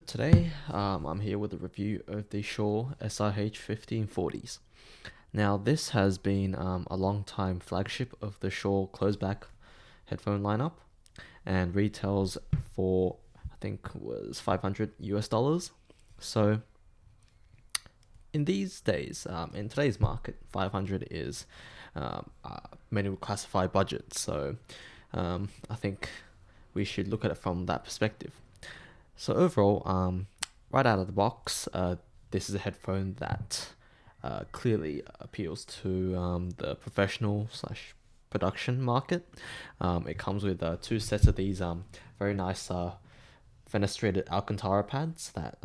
Today, I'm here with a review of the Shure SRH-1540s. Now, this has been a long time flagship of the Shure closeback headphone lineup and retails for, I think, was 500 US dollars. So, in these days, in today's market, 500 is many would classify budget. So, I think we should look at it from that perspective. So overall, right out of the box, this is a headphone that clearly appeals to the professional slash production market. It comes with two sets of these very nice fenestrated Alcantara pads that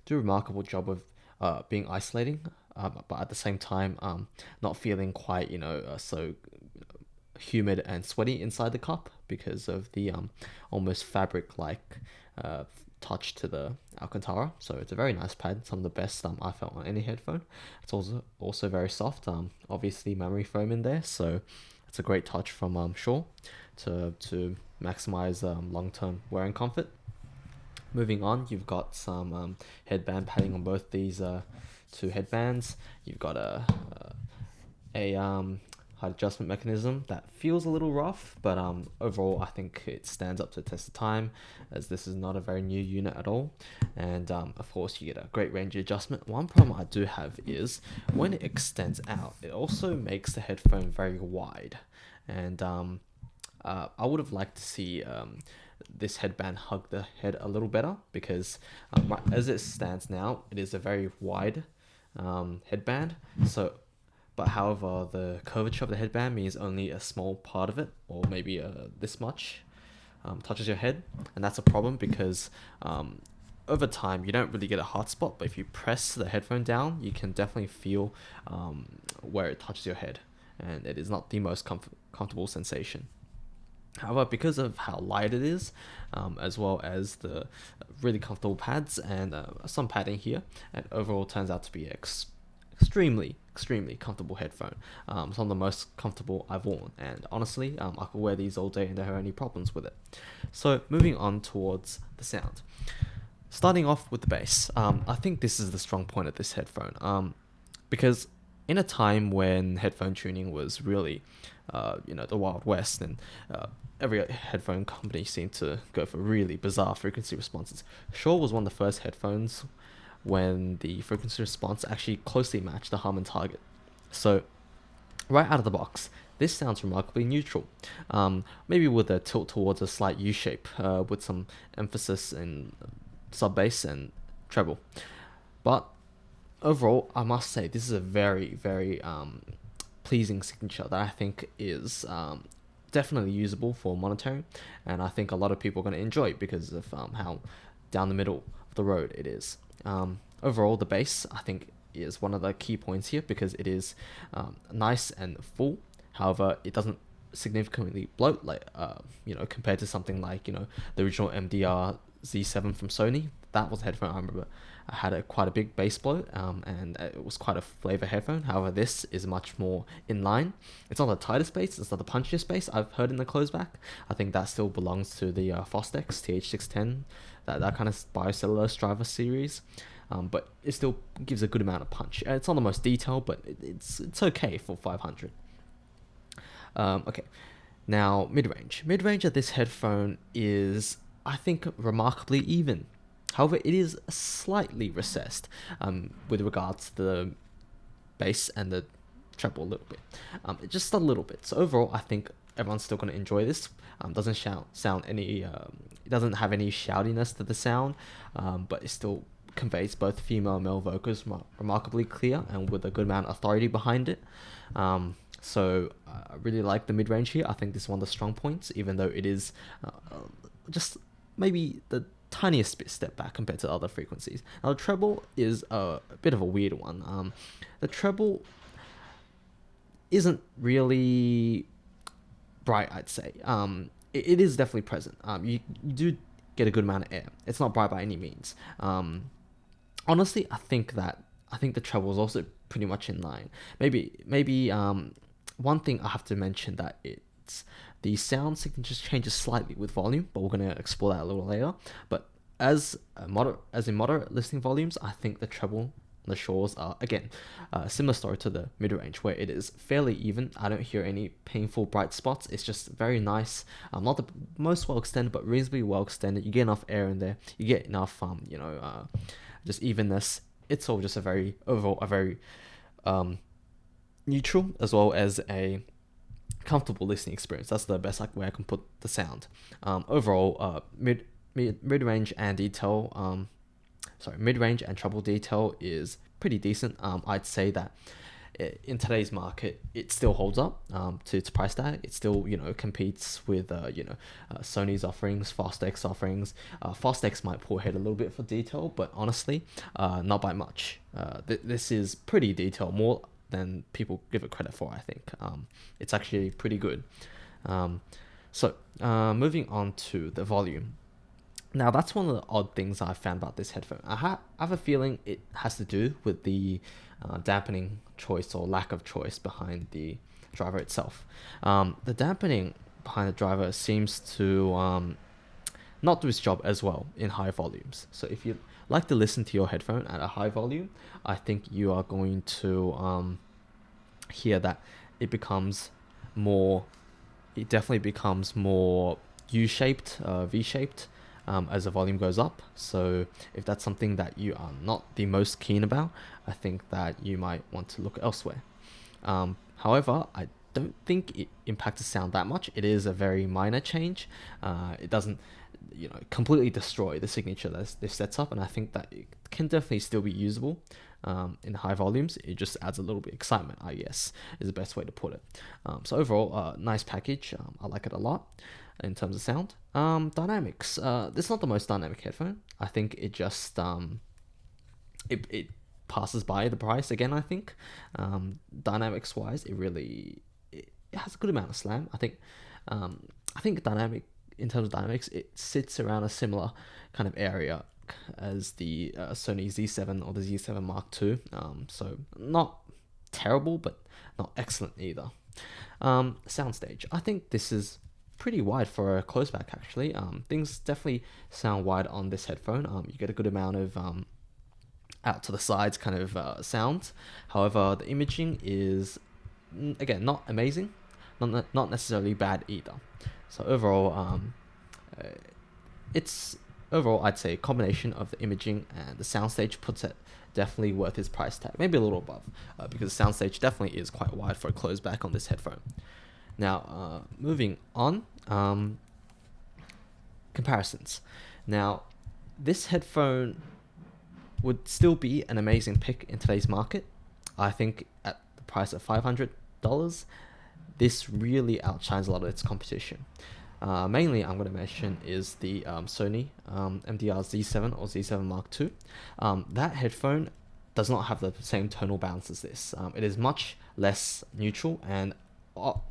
do a remarkable job of being isolating, but at the same time not feeling quite so humid and sweaty inside the cup because of the almost fabric like touch to the Alcantara. So it's a very nice pad, some of the best I felt on any headphone. It's also very soft, obviously memory foam in there, so it's a great touch from Shure to maximize long-term wearing comfort. Moving on, you've got some headband padding on both these two headbands. You've got a height adjustment mechanism that feels a little rough, but overall I think it stands up to the test of time, as this is not a very new unit at all. And of course you get a great range adjustment. One problem I do have is when it extends out, it also makes the headphone very wide, and I would have liked to see this headband hug the head a little better, because as it stands now, it is a very wide headband. So but however, the curvature of the headband means only a small part of it, or maybe this much, touches your head. And that's a problem because over time, you don't really get a hot spot, but if you press the headphone down, you can definitely feel where it touches your head. And it is not the most comfortable sensation. However, because of how light it is, as well as the really comfortable pads and some padding here, it overall turns out to be extremely comfortable headphone. Some of the most comfortable I've worn, and honestly I could wear these all day and don't have any problems with it. So moving on towards the sound, starting off with the bass, I think this is the strong point of this headphone, because in a time when headphone tuning was really the Wild West, and every headphone company seemed to go for really bizarre frequency responses, Shure was one of the first headphones when the frequency response actually closely matched the hum and target. So right out of the box, this sounds remarkably neutral, maybe with a tilt towards a slight U shape, with some emphasis in sub bass and treble. But overall, I must say this is a very pleasing signature that I think is definitely usable for monitoring, and I think a lot of people are going to enjoy it because of how down the middle of the road it is. Overall, the bass I think is one of the key points here, because it is nice and full. However, it doesn't significantly bloat, like compared to something like the original MDR Z7 from Sony. That was a headphone I remember had quite a big bass bloat, and it was quite a flavor headphone. However, this is much more in line. It's not the tightest bass, it's not the punchiest bass I've heard in the closeback. I think that still belongs to the Fostex TH610, that kind of biocellulose driver series. But it still gives a good amount of punch. It's not the most detailed, but it's okay for 500. Okay, now mid-range. Mid-range of this headphone is, I think, remarkably even. However, it is slightly recessed with regards to the bass and the treble a little bit. Just a little bit. So overall, I think everyone's still going to enjoy this. Doesn't sound any. It doesn't have any shoutiness to the sound, but it still conveys both female and male vocals remarkably clear and with a good amount of authority behind it. So I really like the mid-range here. I think this is one of the strong points, even though it is just maybe the tiniest bit step back compared to other frequencies. Now the treble is a bit of a weird one. The treble isn't really bright, I'd say. It is definitely present. You do get a good amount of air. It's not bright by any means. Honestly, I think the treble is also pretty much in line. Maybe one thing I have to mention, that it's the sound signature changes slightly with volume, but we're gonna explore that a little later. But as in moderate listening volumes, I think the treble on the Shures are again similar story to the mid range, where it is fairly even. I don't hear any painful bright spots. It's just very nice. Not the most well extended, but reasonably well extended. You get enough air in there. You get enough just evenness. It's all just a very overall a very neutral as well as a comfortable listening experience. That's the best way I can put the sound. Overall, mid range and detail. Mid range and treble detail is pretty decent. I'd say that in today's market, it still holds up to its price tag. It still competes with Sony's offerings, Fostex offerings. Fostex might pull ahead a little bit for detail, but honestly, not by much. This is pretty detailed, more than people give it credit for. I think it's actually pretty good. Moving on to the volume. Now, that's one of the odd things I've found about this headphone. I have a feeling it has to do with the dampening choice or lack of choice behind the driver itself. The dampening behind the driver seems to not do its job as well in high volumes. So if you like to listen to your headphone at a high volume, I think you are going to hear that it definitely becomes more U-shaped, V-shaped, as the volume goes up. So if that's something that you are not the most keen about, I think that you might want to look elsewhere. However, I don't think it impacts the sound that much. It is a very minor change. It doesn't completely destroy the signature that this sets up, and I think that it can definitely still be usable in high volumes. It just adds a little bit of excitement, I guess, is the best way to put it. So overall, nice package. I like it a lot in terms of sound. Dynamics. This is not the most dynamic headphone. I think it just it passes by the price again. I think dynamics wise, it has a good amount of slam. I think in terms of dynamics, it sits around a similar kind of area as the Sony Z7 or the Z7 Mark II. So not terrible, but not excellent either. Soundstage. I think this is pretty wide for a close back, actually. Things definitely sound wide on this headphone. You get a good amount of out to the sides kind of sounds. However, the imaging is again not amazing, not necessarily bad either. So overall, I'd say a combination of the imaging and the soundstage puts it definitely worth its price tag, maybe a little above, because the soundstage definitely is quite wide for a close back on this headphone. Now, moving on, comparisons. Now, this headphone would still be an amazing pick in today's market. I think at the price of $500, this really outshines a lot of its competition. Mainly, I'm going to mention is the Sony MDR Z7 or Z7 Mark II. That headphone does not have the same tonal balance as this. It is much less neutral, and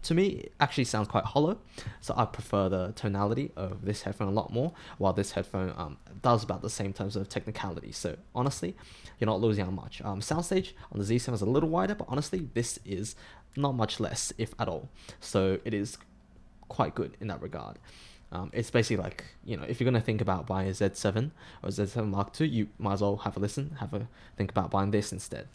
to me, it actually sounds quite hollow. So I prefer the tonality of this headphone a lot more, while this headphone does about the same terms of technicality. So honestly, you're not losing out much. Soundstage on the Z7 is a little wider, but honestly, this is not much less, if at all. So it is quite good in that regard. It's basically like, if you're going to think about buying a Z7 or a Z7 Mark II, you might as well have a think about buying this instead.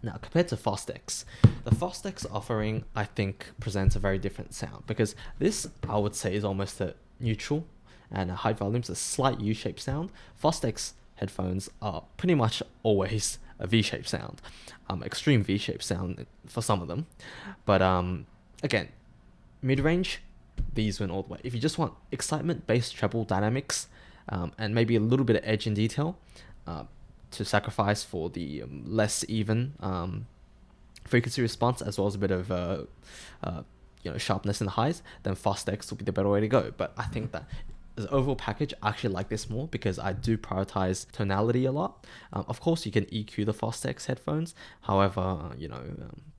Now, compared to Fostex, the Fostex offering, I think, presents a very different sound, because this, I would say, is almost a neutral, and at high volumes, a slight U-shaped sound. Fostex headphones are pretty much always a V-shaped sound, extreme V-shaped sound for some of them. But again, mid-range, these went all the way. If you just want excitement, bass, treble, dynamics, and maybe a little bit of edge and detail, to sacrifice for the less even frequency response, as well as a bit of sharpness in the highs, then Fostex will be the better way to go. But I think that as an overall package, I actually like this more because I do prioritize tonality a lot. Of course, you can EQ the Fostex headphones. However,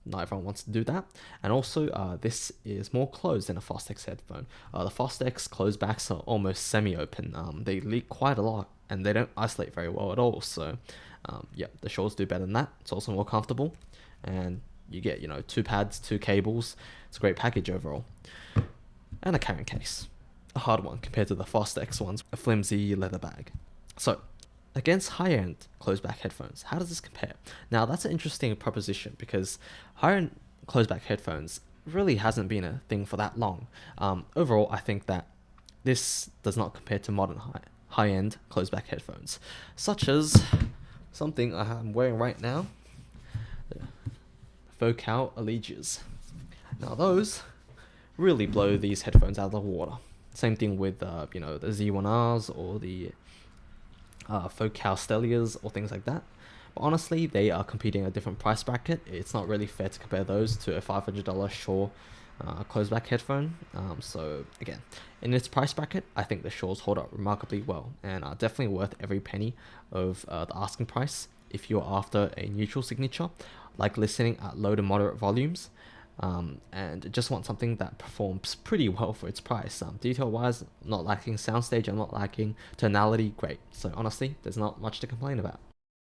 not everyone wants to do that. And also, this is more closed than a Fostex headphone. The Fostex closed backs are almost semi-open. They leak quite a lot, and they don't isolate very well at all. So, the Shures do better than that. It's also more comfortable, and you get 2 pads, 2 cables. It's a great package overall, and a carrying case. a hard one compared to the Fostex ones, a flimsy leather bag. So, against high-end closed-back headphones, how does this compare? Now, that's an interesting proposition because high-end closed-back headphones really hasn't been a thing for that long. Overall, I think that this does not compare to modern high-end closed-back headphones, such as something I'm wearing right now, the Focal Allegias. Now, those really blow these headphones out of the water. Same thing with the Z1Rs or the Focal Stellias or things like that. But honestly, they are competing at a different price bracket. It's not really fair to compare those to a $500 Shure closed-back headphone. So again, in this price bracket, I think the Shures hold up remarkably well and are definitely worth every penny of the asking price if you're after a neutral signature, like listening at low to moderate volumes. And just want something that performs pretty well for its price. Detail wise, not lacking soundstage, I'm not lacking tonality, great. So honestly, there's not much to complain about.